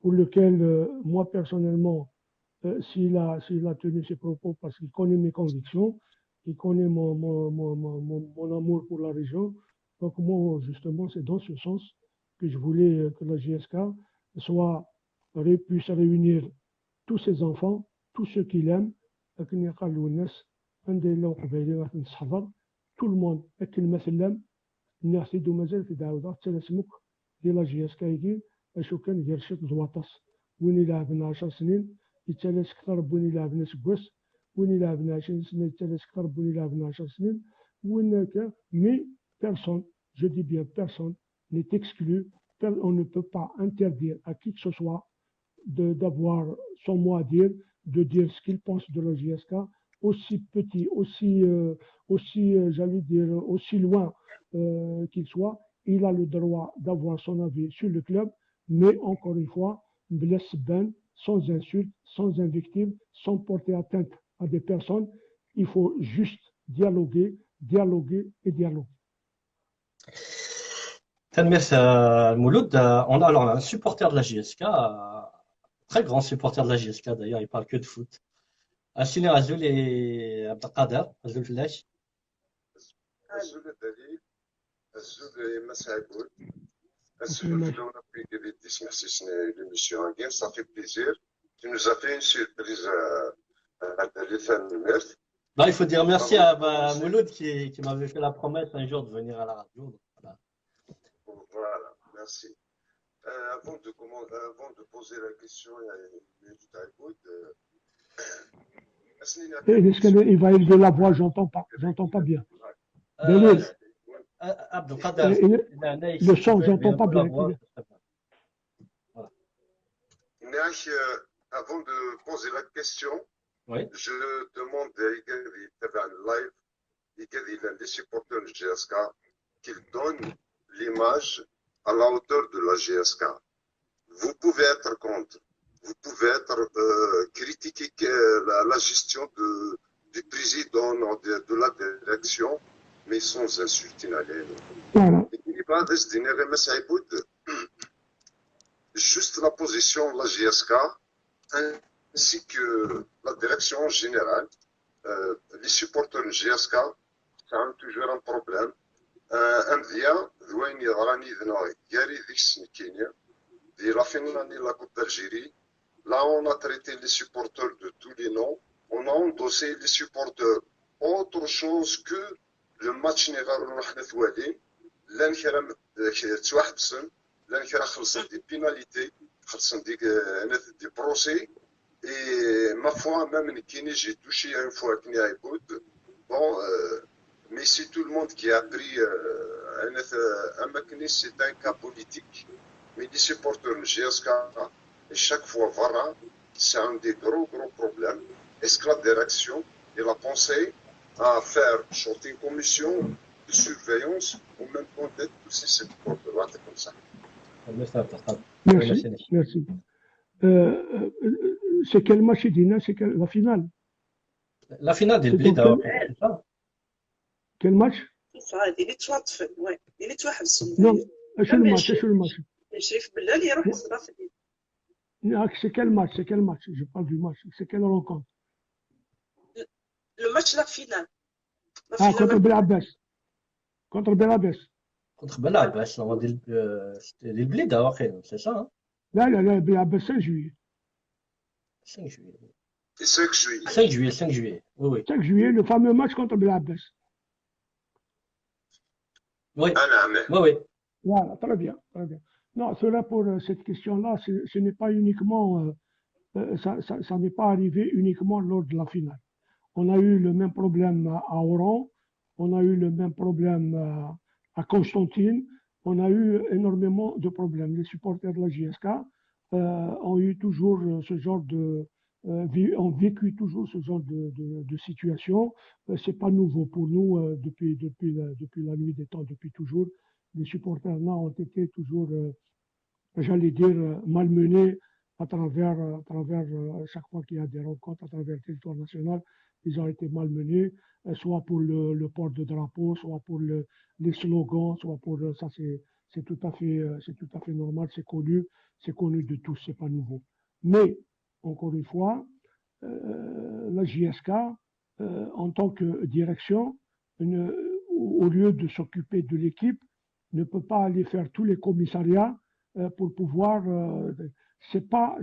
pour lequel, moi personnellement, s'il a tenu ses propos parce qu'il connaît mes convictions, il connaît mon amour pour la région. Donc moi, justement, c'est dans ce sens que je voulais que la JSK soit, puisse réunir tous ses enfants, tous ceux qu'il aime, tout le monde, الناس يدو مازال في دعوة تلاسمك ديال لا جي اس كايكي اشو كان ديال شيط زواطاس وين يلعبنا 10 سنين يتلاش اكثر بوين يلعبنا سكواس وين يلعبنا 20 سنة يتلاش اكثر بوين يلعبنا 10 سنين وين كان مي personne, je dis bien personne, n'est exclu, on ne peut pas interdire à qui que ce soit d'avoir son mot à dire, de dire ce qu'il pense de la JSK, aussi petit, j'allais dire, aussi loin qu'il soit, il a le droit d'avoir son avis sur le club, mais encore une fois, blesse ben, sans insulte, sans invective, sans porter atteinte à des personnes. Il faut juste dialoguer, dialoguer et dialoguer. Merci Mouloud. On a alors un supporter de la JSK, très grand supporter de la JSK d'ailleurs, il parle que de foot. Achille Azul et Abdelkader, Azul Flash. Azul Dali, Azul Massagoul, Azul Flouna Pigedis, merci l'émission en game, ça fait plaisir. Tu nous as fait une surprise à Dali. Bah, il faut dire merci à Mouloud qui m'avait fait la promesse un jour de venir à la radio. Voilà, voilà merci. Avant de poser la question, il y a une minute à écoute. Est-ce qu'il va être de la voix? J'entends pas bien. Le son, j'entends pas bien. Avant de poser la question, oui. Je demande à les supporters de GSK qu'ils donnent l'image à la hauteur de la GSK. Vous pouvez être contre, vous pouvez critiquer la gestion du président de la direction, mais sans insulter la laine. Juste la position de la GSK, ainsi que la direction générale, les supporters de GSK, ça a toujours un problème. La finale de la Coupe d'Algérie, là on a traité les supporters de tous les noms, on a endossé les supporters autre chose que le match des pénalités, des procès, et ma foi, même j'ai touché une fois bon, mais c'est tout le monde qui a pris c'est un cas politique. Mais les supporters de GSK, chaque fois, voilà, c'est un des gros problèmes. Est-ce que la direction et la pensée à faire sortir une commission de surveillance ou même peut-être tous ces supporters-là, comme ça? Merci. C'est quel match, Dina? C'est la finale? La finale des Bled, c'est ça? Quel match? C'est ça, il est تواتف ouais, il est توحبس. Non, شو الماتش? شريف بالله يروح يصرف. C'est quel match? C'est quel match? Je parle du match. C'est quelle rencontre? Le match, la finale. Contre Belabbès. Contre Belabbès. Contre Belabbès, c'était des Bled, c'est ça, hein? Là, Belabbès, 5 juillet. 5 juillet. 5 juillet. 5 juillet, oui. 5 juillet, le fameux match contre Belabbès. Oui, oui. Voilà, très bien. Non, cela pour cette question-là, ce n'est pas uniquement, ça n'est pas arrivé uniquement lors de la finale. On a eu le même problème à Oran, on a eu le même problème à Constantine, on a eu énormément de problèmes. Les supporters de la JSK ont eu toujours ce genre ont vécu toujours ce genre de situation. C'est pas nouveau pour nous depuis la nuit des temps, depuis toujours. Les supporters là ont été toujours, j'allais dire, malmenés à travers chaque fois qu'il y a des rencontres à travers le territoire national. Ils ont été malmenés, soit pour le port de drapeau, soit pour les slogans, soit pour ça. C'est tout à fait normal, c'est connu. c'est connu de tous, c'est pas nouveau. Mais, encore une fois, la JSK, en tant que direction, au lieu de s'occuper de l'équipe, ne peut pas aller faire tous les commissariats pour pouvoir. C'est pas